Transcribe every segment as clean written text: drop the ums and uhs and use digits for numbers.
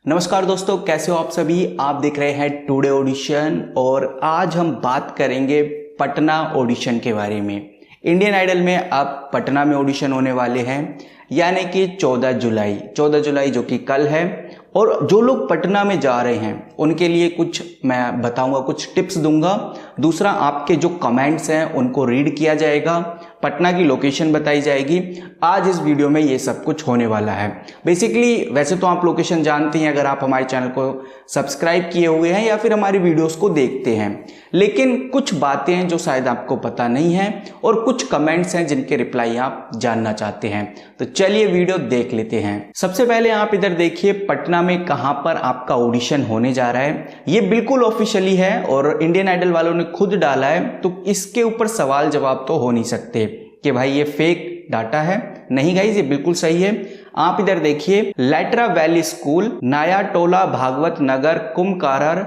नमस्कार दोस्तों, कैसे हो आप सभी। आप देख रहे हैं टुडे ऑडिशन और आज हम बात करेंगे पटना ऑडिशन के बारे में। इंडियन आइडल में अब पटना में ऑडिशन होने वाले हैं, यानी कि 14 जुलाई जो कि कल है। और जो लोग पटना में जा रहे हैं उनके लिए कुछ मैं बताऊंगा, कुछ टिप्स दूंगा। दूसरा, आपके जो कमेंट्स हैं उनको रीड किया जाएगा, पटना की लोकेशन बताई जाएगी। आज इस वीडियो में ये सब कुछ होने वाला है। बेसिकली वैसे तो आप लोकेशन जानते हैं अगर आप हमारे चैनल को सब्सक्राइब किए हुए हैं या फिर हमारी वीडियोस को देखते हैं, लेकिन कुछ बातें हैं जो शायद आपको पता नहीं है और कुछ कमेंट्स हैं जिनके रिप्लाई आप जानना चाहते हैं। तो चलिए वीडियो देख लेते हैं। सबसे पहले आप इधर देखिए, पटना में कहां पर आपका ऑडिशन होने जा रहा है। ये बिल्कुल ऑफिशियली है और इंडियन आइडल वालों ने खुद डाला है, तो इसके ऊपर सवाल जवाब तो हो नहीं सकते कि भाई ये फेक डाटा है। नहीं गाइस, ये बिल्कुल सही है। आप इधर देखिए, लेटरा वैली स्कूल, नया टोला, भागवत नगर, कुमकारर,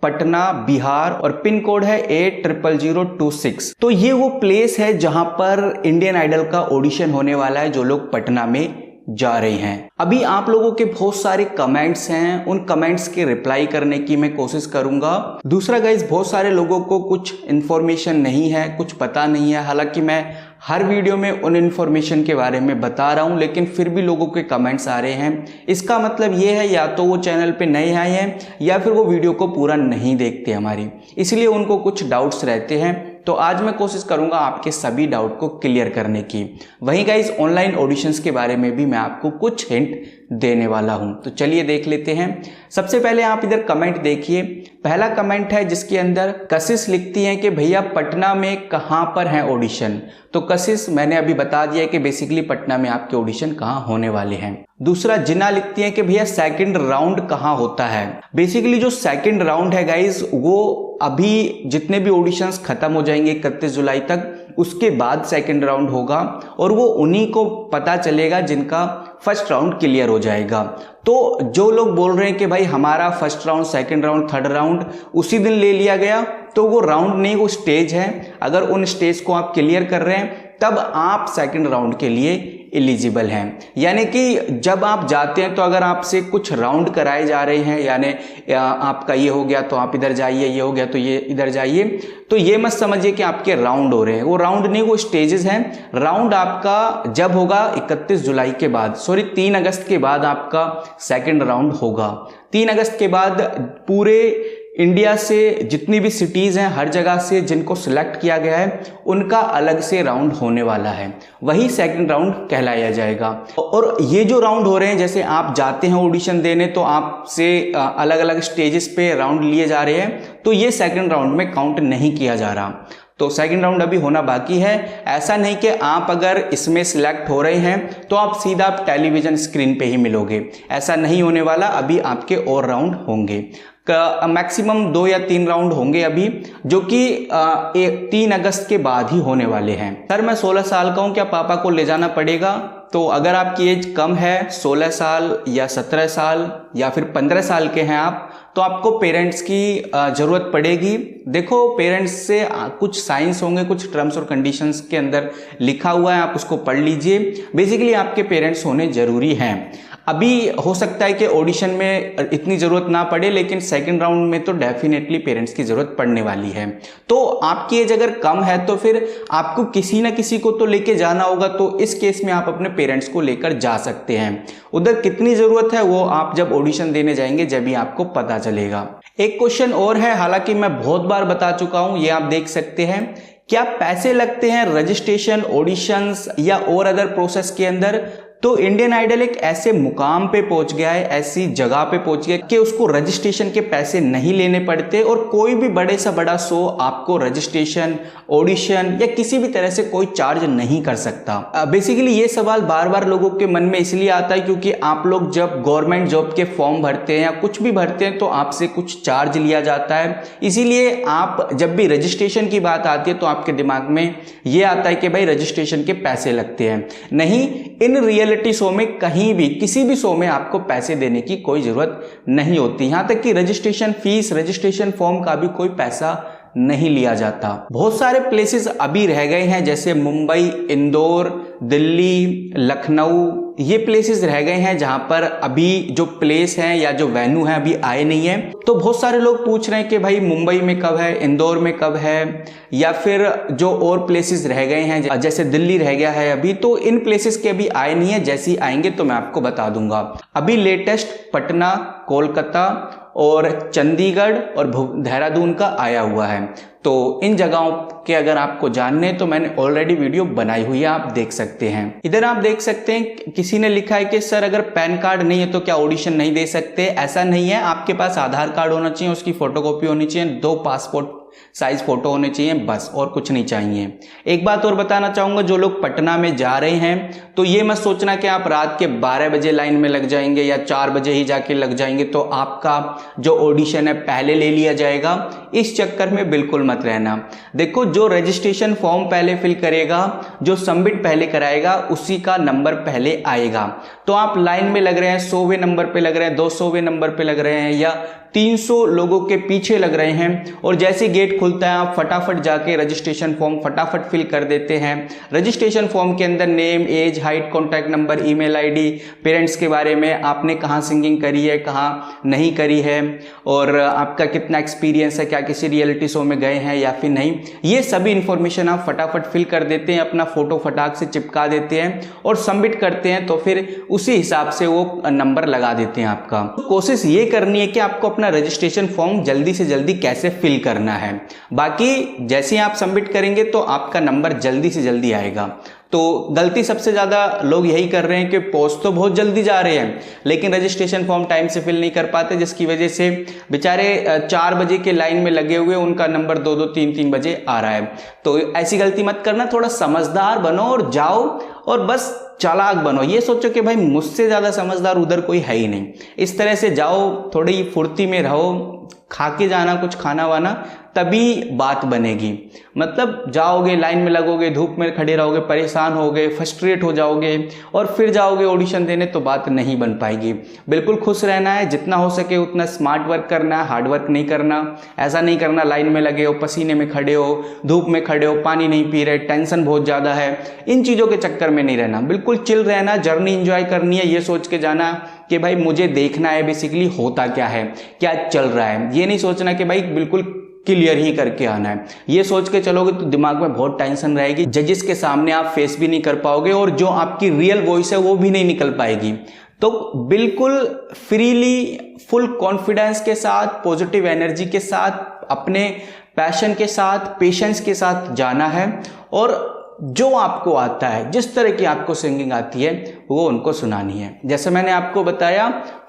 पटना, बिहार और पिन कोड है 800026। तो ये वो प्लेस है जहां पर इंडियन आइडल का ऑडिशन होने वाला है, जो लोग पटना में जा रहे हैं। अभी आप लोगों के बहुत सारे कमेंट्स हैं, उन कमेंट्स के रिप्लाई करने की मैं कोशिश करूंगा। दूसरा गाइस, बहुत सारे लोगों को कुछ इन्फॉर्मेशन नहीं है, कुछ पता नहीं है। हालांकि मैं हर वीडियो में उन इन्फॉर्मेशन के बारे में बता रहा हूं, लेकिन फिर भी लोगों के कमेंट्स आ रहे हैं। इसका मतलब ये है या तो वो चैनल पे नए आए हैं या फिर वो वीडियो को पूरा नहीं देखते हमारी, इसलिए उनको कुछ डाउट्स रहते हैं। तो आज मैं कोशिश करूंगा आपके सभी डाउट को क्लियर करने की। वहीं गाइस, ऑनलाइन ऑडिशंस के बारे में भी मैं आपको कुछ हिंट देने वाला हूं। तो चलिए देख लेते हैं। सबसे पहले आप इधर कमेंट देखिए। पहला कमेंट है जिसके अंदर कशिश लिखती है कि भैया पटना में कहां पर है ऑडिशन। तो कशिश मैंने अभी बता दिया कि बेसिकली पटना में आपके ऑडिशन कहां होने वाले हैं। दूसरा, जिना लिखती है कि भैया सेकंड राउंड कहां होता है। बेसिकली जो सेकंड राउंड है गाइस, वो अभी जितने भी ऑडिशंस खत्म हो जाएंगे 31 जुलाई तक, उसके बाद सेकंड राउंड होगा और वो उन्हीं को पता चलेगा जिनका फर्स्ट राउंड क्लियर हो जाएगा। तो जो लोग बोल रहे हैं कि भाई हमारा first round, second round, third round उसी दिन ले लिया गया, तो वो राउंड नहीं, वो स्टेज है। अगर उन स्टेज को आप क्लियर कर रहे हैं तब आप सेकंड राउंड के लिए एलिजिबल हैं। यानी कि जब आप जाते हैं तो अगर आपसे कुछ राउंड कराए जा रहे हैं, यानी आपका ये हो गया तो आप इधर जाइए, ये हो गया तो ये इधर जाइए, तो ये मत समझिए कि आपके राउंड हो रहे हैं। वो राउंड नहीं, वो स्टेजेस हैं। राउंड आपका जब होगा 31 जुलाई के बाद, 3 अगस्त के बाद आपका सेकंड राउंड होगा। 3 अगस्त के बाद पूरे इंडिया से जितनी भी सिटीज हैं, हर जगह से जिनको सिलेक्ट किया गया है उनका अलग से राउंड होने वाला है, वही सेकंड राउंड कहलाया जाएगा। और ये जो राउंड हो रहे हैं, जैसे आप जाते हैं ऑडिशन देने तो आपसे अलग अलग स्टेजेस पे राउंड लिए जा रहे हैं, तो ये सेकंड राउंड में काउंट नहीं किया जा रहा। तो सेकंड राउंड अभी होना बाकी है। ऐसा नहीं कि आप अगर इसमें सिलेक्ट हो रहे हैं तो आप सीधा टेलीविजन स्क्रीन पे ही मिलोगे, ऐसा नहीं होने वाला। अभी आपके और राउंड होंगे, मैक्सिमम 2 या 3 राउंड होंगे अभी, जो कि 3 अगस्त के बाद ही होने वाले हैं। सर मैं 16 साल का हूं, क्या पापा को ले जाना पड़ेगा? तो अगर आपकी एज कम है, 16 साल या 17 साल या फिर 15 साल के हैं आप, तो आपको पेरेंट्स की जरूरत पड़ेगी। देखो, पेरेंट्स से कुछ साइंस होंगे, कुछ टर्म्स और कंडीशंस के अंदर लिखा हुआ है, आप उसको पढ़ लीजिए। बेसिकली आपके पेरेंट्स होने जरूरी हैं। अभी हो सकता है कि ऑडिशन में इतनी जरूरत ना पड़े, लेकिन सेकंड राउंड में तो डेफिनेटली पेरेंट्स की जरूरत पड़ने वाली है। तो आपकी एज अगर कम है तो फिर आपको किसी ना किसी को तो लेके जाना होगा, तो इस केस में आप अपने पेरेंट्स को लेकर जा सकते हैं। उधर कितनी जरूरत है वो आप जब ऑडिशन देने जाएंगे जब भी आपको पता चलेगा। एक क्वेश्चन और है, हालांकि मैं बहुत बार बता चुका हूं, ये आप देख सकते हैं। क्या पैसे लगते हैं रजिस्ट्रेशन, ऑडिशंस या और अदर प्रोसेस के अंदर? तो इंडियन आइडल एक ऐसे मुकाम पे पहुंच गया है, ऐसी जगह पे पहुंच गया कि उसको रजिस्ट्रेशन के पैसे नहीं लेने पड़ते और कोई भी बड़े से बड़ा शो आपको रजिस्ट्रेशन, ऑडिशन या किसी भी तरह से कोई चार्ज नहीं कर सकता। बेसिकली ये सवाल बार बार लोगों के मन में इसलिए आता है क्योंकि आप लोग जब गवर्नमेंट जॉब के फॉर्म भरते हैं या कुछ भी भरते हैं तो आपसे कुछ चार्ज लिया जाता है। इसीलिए आप जब भी रजिस्ट्रेशन की बात आती है तो आपके दिमाग में ये आता है कि भाई रजिस्ट्रेशन के पैसे लगते हैं। नहीं, इन रियलिटी शो में कहीं भी किसी भी शो में आपको पैसे देने की कोई जरूरत नहीं होती। यहां तक कि रजिस्ट्रेशन फीस, रजिस्ट्रेशन फॉर्म का भी कोई पैसा नहीं लिया जाता। बहुत सारे प्लेसेस अभी रह गए हैं जैसे मुंबई, इंदौर, दिल्ली, लखनऊ, ये प्लेसेस रह गए हैं जहां पर अभी जो प्लेस है या जो वेन्यू है अभी आए नहीं है। तो बहुत सारे लोग पूछ रहे हैं कि भाई मुंबई में कब है, इंदौर में कब है, या फिर जो और प्लेसेस रह गए हैं जैसे दिल्ली रह गया है अभी, तो इन प्लेसेस के अभी आए नहीं है। जैसे ही आएंगे तो मैं आपको बता दूंगा। अभी लेटेस्ट पटना, कोलकाता और चंडीगढ़ और देहरादून का आया हुआ है। तो इन जगहों के अगर आपको जानने हैं तो मैंने ऑलरेडी वीडियो बनाई हुई है, आप देख सकते हैं। इधर आप देख सकते हैं किसी ने लिखा है कि सर अगर पैन कार्ड नहीं है तो क्या ऑडिशन नहीं दे सकते। ऐसा नहीं है, आपके पास आधार कार्ड होना चाहिए, उसकी फोटोकॉपी होनी चाहिए, 2 पासपोर्ट साइज फोटो होने चाहिए, बस, और कुछ नहीं चाहिए। एक बात और बताना चाहूंगा, जो लोग पटना में जा रहे हैं तो ये मत सोचना कि आप रात के 12 बजे लाइन में लग जाएंगे या 4 बजे ही जाके लग जाएंगे तो आपका जो ऑडिशन है पहले ले लिया जाएगा। इस चक्कर में बिल्कुल मत रहना। देखो, जो रजिस्ट्रेशन फॉर्म पहले फिल करेगा, जो सबमिट पहले कराएगा, उसी का नंबर पहले आएगा। तो आप लाइन में लग रहे हैं, 100वें नंबर पे लग रहे हैं, 200वें नंबर पे लग रहे हैं या 300 लोगों के पीछे लग रहे हैं, और जैसे गेट खुलता है आप फटाफट जाके रजिस्ट्रेशन फॉर्म फटाफट फिल कर देते हैं। रजिस्ट्रेशन फॉर्म के अंदर name, age, height, contact number, email ID, parents के बारे में, आपने कहाँ सिंगिंग करी है, कहाँ नहीं करी है, और आपका कितना एक्सपीरियंस है, क्या किसी रियलिटी शो में गए हैं या फिर नहीं, ये सभी इंफॉर्मेशन आप फटाफट फिल कर देते हैं, अपना फोटो फटाक से चिपका देते हैं और सबमिट करते हैं। तो फिर उसी हिसाब से वो नंबर लगा देते हैं आपका। कोशिश ये करनी है कि आपको अपना रजिस्ट्रेशन फॉर्म जल्दी से जल्दी कैसे फिल करना है। बाकी जैसे ही आप सबमिट करेंगे तो आपका नंबर जल्दी से जल्दी आएगा। तो गलती सबसे ज़्यादा लोग यही कर रहे हैं कि पोस्ट तो बहुत जल्दी जा रहे हैं लेकिन रजिस्ट्रेशन फॉर्म टाइम से फिल नहीं कर पाते, जिसकी वजह से बेचारे 4 बजे के लाइन में लगे हुए उनका नंबर 2-2, 3-3 बजे आ रहा है। तो ऐसी गलती मत करना, थोड़ा समझदार बनो और जाओ और बस चालाक बनो। ये सोचो कि भाई मुझसे ज़्यादा समझदार उधर कोई है ही नहीं। इस तरह से जाओ, थोड़ी फुर्ती में रहो, खा के जाना कुछ खाना वाना, तभी बात बनेगी। मतलब जाओगे, लाइन में लगोगे, धूप में खड़े रहोगे, परेशान होगे, फ्रस्ट्रेट हो जाओगे और फिर जाओगे ऑडिशन देने, तो बात नहीं बन पाएगी। बिल्कुल खुश रहना है, जितना हो सके उतना स्मार्ट वर्क करना है, हार्ड वर्क नहीं करना। ऐसा नहीं करना लाइन में लगे हो, पसीने में खड़े हो, धूप में खड़े हो, पानी नहीं पी रहे, टेंशन बहुत ज़्यादा है, इन चीज़ों के चक्कर में नहीं रहना। बिल्कुल चिल रहना, जर्नी एंजॉय करनी है, ये सोच के जाना कि भाई मुझे देखना है बेसिकली होता क्या है, क्या चल रहा है। ये नहीं सोचना कि भाई बिल्कुल क्लियर ही करके आना है। ये सोच के चलोगे तो दिमाग में बहुत टेंशन रहेगी, जजेस के सामने आप फेस भी नहीं कर पाओगे और जो आपकी रियल वॉइस है वो भी नहीं निकल पाएगी। तो बिल्कुल फ्रीली, फुल कॉन्फिडेंस के साथ, पॉजिटिव एनर्जी के साथ, अपने पैशन के साथ, पेशेंस के साथ जाना है और जो आपको आता है, जिस तरह की आपको सिंगिंग आती है वो उनको सुनानी है। जैसे मैंने आपको बताया,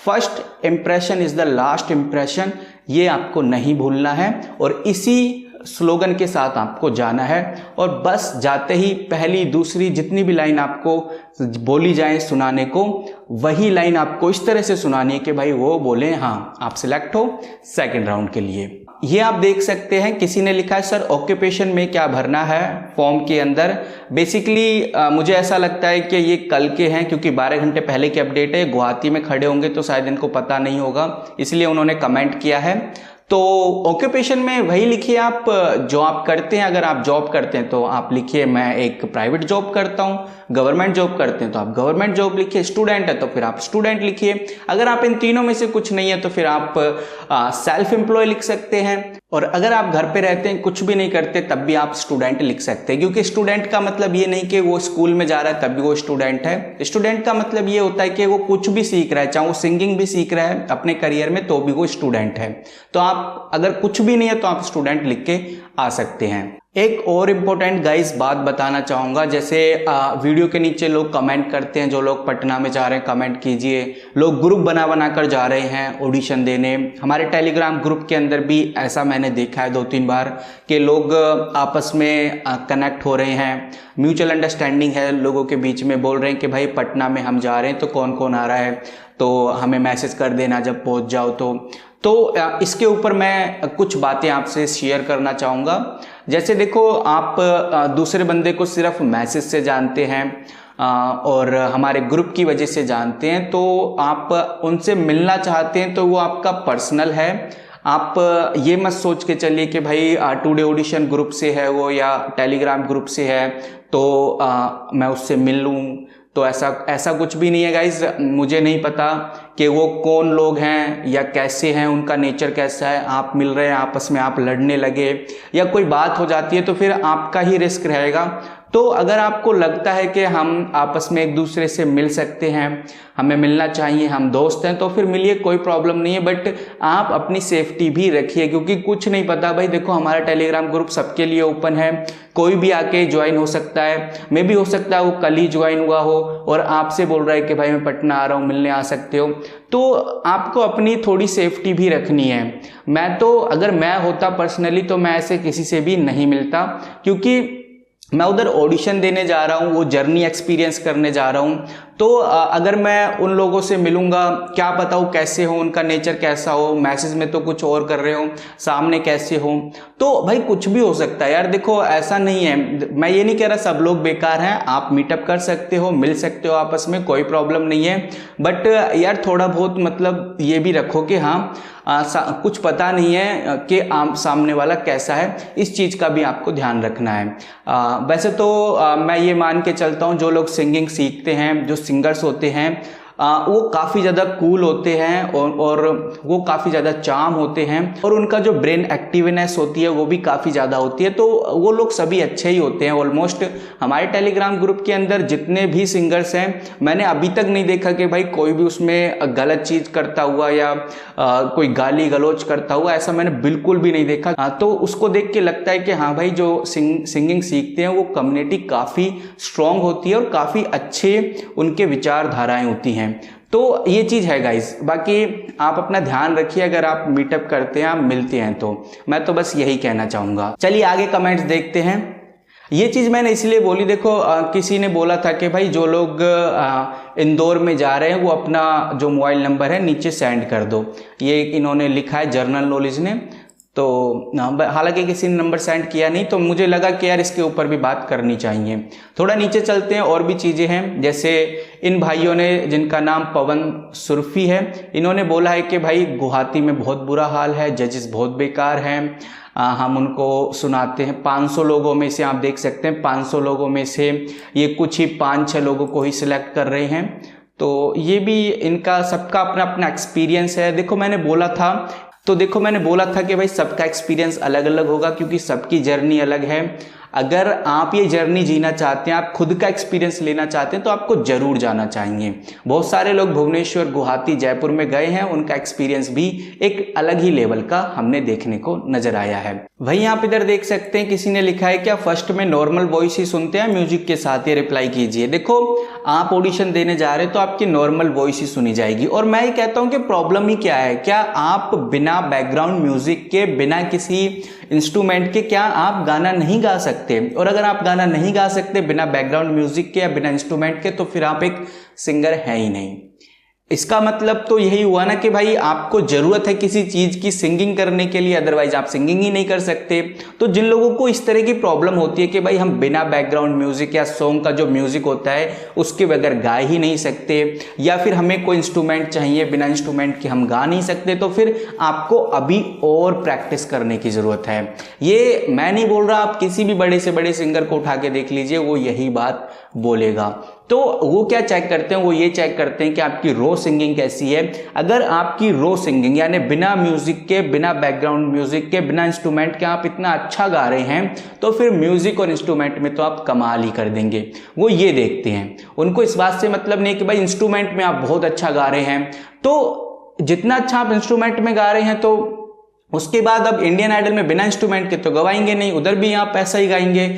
first impression is the last impression, ये आपको नहीं भूलना है और इसी स्लोगन के साथ आपको जाना है। और बस जाते ही पहली, दूसरी, जितनी भी लाइन आपको बोली जाए सुनाने को, वही लाइन आपको इस तरह से सुनानी है कि भाई वो बोले हाँ आप सिलेक्ट हो सेकंड राउंड के लिए। ये आप देख सकते हैं, किसी ने लिखा है सर ऑक्यूपेशन में क्या भरना है फॉर्म के अंदर। बेसिकली मुझे ऐसा लगता है कि ये कल के हैं, क्योंकि 12 घंटे पहले की अपडेट है। गुवाहाटी में खड़े होंगे तो शायद इनको पता नहीं होगा, इसलिए उन्होंने कमेंट किया है। तो ऑक्यूपेशन में वही लिखिए आप जो आप करते हैं। अगर आप जॉब करते हैं तो आप लिखिए मैं एक प्राइवेट जॉब करता हूँ, गवर्नमेंट जॉब करते हैं तो आप गवर्नमेंट जॉब लिखिए, स्टूडेंट है तो फिर आप स्टूडेंट लिखिए। अगर आप इन तीनों में से कुछ नहीं है तो फिर आप सेल्फ एम्प्लॉय लिख सकते हैं। और अगर आप घर पे रहते हैं, कुछ भी नहीं करते, तब भी आप स्टूडेंट लिख सकते हैं, क्योंकि स्टूडेंट का मतलब ये नहीं कि वो स्कूल में जा रहा है तब भी वो स्टूडेंट है। स्टूडेंट का मतलब ये होता है कि वो कुछ भी सीख रहा है, चाहे वो सिंगिंग भी सीख रहा है अपने करियर में, तो भी वो स्टूडेंट है। तो आप अगर कुछ भी नहीं है तो आप स्टूडेंट लिख के आ सकते हैं। एक और इम्पोर्टेंट गाइस बात बताना चाहूँगा, जैसे वीडियो के नीचे लोग कमेंट करते हैं, जो लोग पटना में जा रहे हैं कमेंट कीजिए। लोग ग्रुप बना कर जा रहे हैं ऑडिशन देने। हमारे टेलीग्राम ग्रुप के अंदर भी ऐसा मैंने देखा है 2-3 बार कि लोग आपस में कनेक्ट हो रहे हैं, म्यूचुअल अंडरस्टैंडिंग है लोगों के बीच में, बोल रहे हैं कि भाई पटना में हम जा रहे हैं तो कौन कौन आ रहा है, तो हमें मैसेज कर देना जब पहुँच जाओ। तो इसके ऊपर मैं कुछ बातें आपसे शेयर करना चाहूँगा। जैसे देखो, आप दूसरे बंदे को सिर्फ मैसेज से जानते हैं और हमारे ग्रुप की वजह से जानते हैं, तो आप उनसे मिलना चाहते हैं तो वो आपका पर्सनल है। आप ये मत सोच के चलिए कि भाई टुडे ऑडिशन ग्रुप से है वो या टेलीग्राम ग्रुप से है तो मैं उससे मिल लूँ तो ऐसा कुछ भी नहीं है गाइज। मुझे नहीं पता कि वो कौन लोग हैं या कैसे हैं, उनका नेचर कैसा है। आप मिल रहे हैं आपस में, आप लड़ने लगे या कोई बात हो जाती है तो फिर आपका ही रिस्क रहेगा। तो अगर आपको लगता है कि हम आपस में एक दूसरे से मिल सकते हैं, हमें मिलना चाहिए, हम दोस्त हैं, तो फिर मिलिए, कोई प्रॉब्लम नहीं है। बट आप अपनी सेफ्टी भी रखिए, क्योंकि कुछ नहीं पता भाई। देखो हमारा टेलीग्राम ग्रुप सबके लिए ओपन है, कोई भी आके ज्वाइन हो सकता है। मे भी हो सकता है वो कल ही ज्वाइन हुआ हो और आपसे बोल रहा है कि भाई मैं पटना आ रहा हूँ, मिलने आ सकते हो। तो आपको अपनी थोड़ी सेफ्टी भी रखनी है। अगर मैं होता पर्सनली तो मैं ऐसे किसी से भी नहीं मिलता, क्योंकि मैं उधर ऑडिशन देने जा रहा हूँ, वो जर्नी एक्सपीरियंस करने जा रहा हूँ। तो अगर मैं उन लोगों से मिलूंगा, क्या पता वो कैसे हो, उनका नेचर कैसा हो, मैसेज में तो कुछ और कर रहे हो, सामने कैसे हो, तो भाई कुछ भी हो सकता है यार। देखो ऐसा नहीं है, मैं ये नहीं कह रहा सब लोग बेकार हैं, आप मीटअप कर सकते हो, मिल सकते हो आपस में, कोई प्रॉब्लम नहीं है। बट यार थोड़ा बहुत मतलब ये भी रखो कि हाँ कुछ पता नहीं है कि सामने वाला कैसा है, इस चीज़ का भी आपको ध्यान रखना है। वैसे तो मैं ये मान के चलता हूँ जो लोग सिंगिंग सीखते हैं, जो सिंगर्स होते हैं, वो काफ़ी ज़्यादा कूल होते हैं और वो काफ़ी ज़्यादा चार्म होते हैं और उनका जो ब्रेन एक्टिवनेस होती है वो भी काफ़ी ज़्यादा होती है। तो वो लोग सभी अच्छे ही होते हैं ऑलमोस्ट। हमारे टेलीग्राम ग्रुप के अंदर जितने भी सिंगर्स हैं, मैंने अभी तक नहीं देखा कि भाई कोई भी उसमें गलत चीज़ करता हुआ या कोई गाली गलौज करता हुआ, ऐसा मैंने बिल्कुल भी नहीं देखा। तो उसको देख के लगता है कि हाँ भाई जो सिंगिंग सीखते हैं वो कम्युनिटी काफ़ी स्ट्रांग होती है और काफ़ी अच्छे उनके विचारधाराएँ होती हैं। तो ये चीज़ है गाइस। बाकी आप अपना ध्यान रखिए, अगर आप मीटअप करते हैं, आप मिलते हैं, तो मैं तो बस यही कहना चाहूँगा। चलिए आगे कमेंट्स देखते हैं। ये चीज़ मैंने इसलिए बोली, देखो किसी ने बोला था कि भाई जो लोग इंदौर में जा रहे हैं वो अपना जो मोबाइल नंबर है नीचे सेंड कर दो। ये इन्होंने लिखा है जनरल नॉलेज ने, तो हालांकि किसी ने नंबर सेंड किया नहीं, तो मुझे लगा कि यार इसके ऊपर भी बात करनी चाहिए। थोड़ा नीचे चलते हैं, और भी चीज़ें हैं। जैसे इन भाइयों ने, जिनका नाम पवन सुरफी है, इन्होंने बोला है कि भाई गुवाहाटी में बहुत बुरा हाल है, जजेस बहुत बेकार हैं, हम उनको सुनाते हैं। 500 लोगों में से आप देख सकते हैं, 500 लोगों में से ये कुछ ही 5-6 लोगों को ही सिलेक्ट कर रहे हैं। तो ये भी इनका सबका अपना अपना एक्सपीरियंस है। देखो मैंने बोला था कि भाई सबका एक्सपीरियंस अलग अलग होगा, क्योंकि सबकी जर्नी अलग है। अगर आप ये जर्नी जीना चाहते हैं, आप खुद का एक्सपीरियंस लेना चाहते हैं, तो आपको जरूर जाना चाहिए। बहुत सारे लोग भुवनेश्वर, गुवाहाटी, जयपुर में गए हैं, उनका एक्सपीरियंस भी एक अलग ही लेवल का हमने देखने को नजर आया है। वहीं आप इधर देख सकते हैं, किसी ने लिखा है क्या फर्स्ट में नॉर्मल वॉइस ही सुनते हैं म्यूजिक के साथ, ये रिप्लाई कीजिए। देखो आप ऑडिशन देने जा रहे हैं तो आपकी नॉर्मल वॉइस ही सुनी जाएगी। और मैं ये कहता हूं कि प्रॉब्लम ही क्या है, क्या आप बिना बैकग्राउंड म्यूजिक के, बिना किसी इंस्ट्रूमेंट के, क्या आप गाना नहीं गा सकते? और अगर आप गाना नहीं गा सकते बिना बैकग्राउंड म्यूजिक के या बिना इंस्ट्रूमेंट के, तो फिर आप एक सिंगर है ही नहीं। इसका मतलब तो यही हुआ ना कि भाई आपको जरूरत है किसी चीज की सिंगिंग करने के लिए, अदरवाइज आप सिंगिंग ही नहीं कर सकते। तो जिन लोगों को इस तरह की प्रॉब्लम होती है कि भाई हम बिना बैकग्राउंड म्यूजिक या सॉन्ग का जो म्यूजिक होता है उसके बगैर गा ही नहीं सकते, या फिर हमें कोई इंस्ट्रूमेंट चाहिए, बिना इंस्ट्रूमेंट के हम गा नहीं सकते, तो फिर आपको अभी और प्रैक्टिस करने की जरूरत है। ये मैं नहीं बोल रहा, आप किसी भी बड़े से बड़े सिंगर को उठा के देख लीजिए, वो यही बात बोलेगा। तो वो क्या चेक करते हैं, वो ये चेक करते हैं कि आपकी रो सिंगिंग कैसी है। अगर आपकी रो सिंगिंग यानी बिना म्यूजिक के, बिना बैकग्राउंड म्यूजिक के, बिना इंस्ट्रूमेंट के आप इतना अच्छा गा रहे हैं, तो फिर म्यूजिक और इंस्ट्रूमेंट में तो आप कमाल ही कर देंगे। वो ये देखते हैं, उनको इस बात से मतलब नहीं कि भाई इंस्ट्रूमेंट में आप बहुत अच्छा गा रहे हैं। तो जितना अच्छा आप इंस्ट्रूमेंट में गा रहे हैं, तो उसके बाद अब इंडियन आइडल में बिना इंस्ट्रूमेंट के तो गवाएंगे नहीं, उधर भी आप ऐसा ही गाएंगे।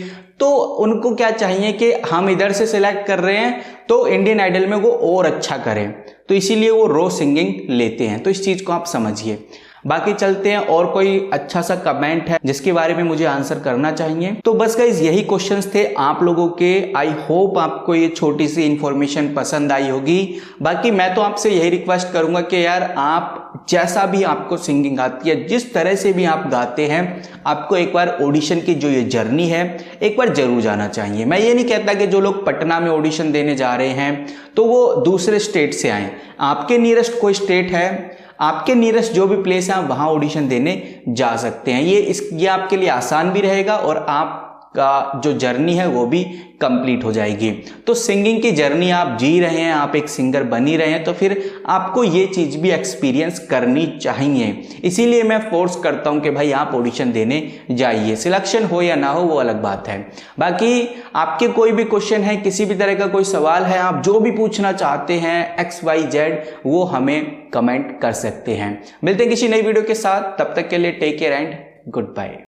तो उनको क्या चाहिए कि हम इधर से सिलेक्ट कर रहे हैं तो इंडियन आइडल में वो और अच्छा करें, तो इसीलिए वो रो सिंगिंग लेते हैं। तो इस चीज को आप समझिए। बाकी चलते हैं, और कोई अच्छा सा कमेंट है जिसके बारे में मुझे आंसर करना चाहिए। तो बस गाइस यही क्वेश्चंस थे आप लोगों के। आई होप आपको ये छोटी सी इंफॉर्मेशन पसंद आई होगी। बाकी मैं तो आपसे यही रिक्वेस्ट करूंगा कि यार आप जैसा भी आपको सिंगिंग आती है, जिस तरह से भी आप गाते हैं, आपको एक बार ऑडिशन की जो ये जर्नी है एक बार जरूर जाना चाहिए। मैं ये नहीं कहता कि जो लोग पटना में ऑडिशन देने जा रहे हैं तो वो दूसरे स्टेट से आए। आपके नियरेस्ट कोई स्टेट है, आपके नियरेस्ट जो भी प्लेस है, आप वहां ऑडिशन देने जा सकते हैं। ये आपके लिए आसान भी रहेगा और आप का जो जर्नी है वो भी कंप्लीट हो जाएगी। तो सिंगिंग की जर्नी आप जी रहे हैं, आप एक सिंगर बन ही रहे हैं, तो फिर आपको ये चीज़ भी एक्सपीरियंस करनी चाहिए। इसीलिए मैं फोर्स करता हूं कि भाई आप ऑडिशन देने जाइए। सिलेक्शन हो या ना हो वो अलग बात है। बाकी आपके कोई भी क्वेश्चन है, किसी भी तरह का कोई सवाल है, आप जो भी पूछना चाहते हैं XYZ, वो हमें कमेंट कर सकते हैं। मिलते हैं किसी नई वीडियो के साथ, तब तक के लिए take care and good bye.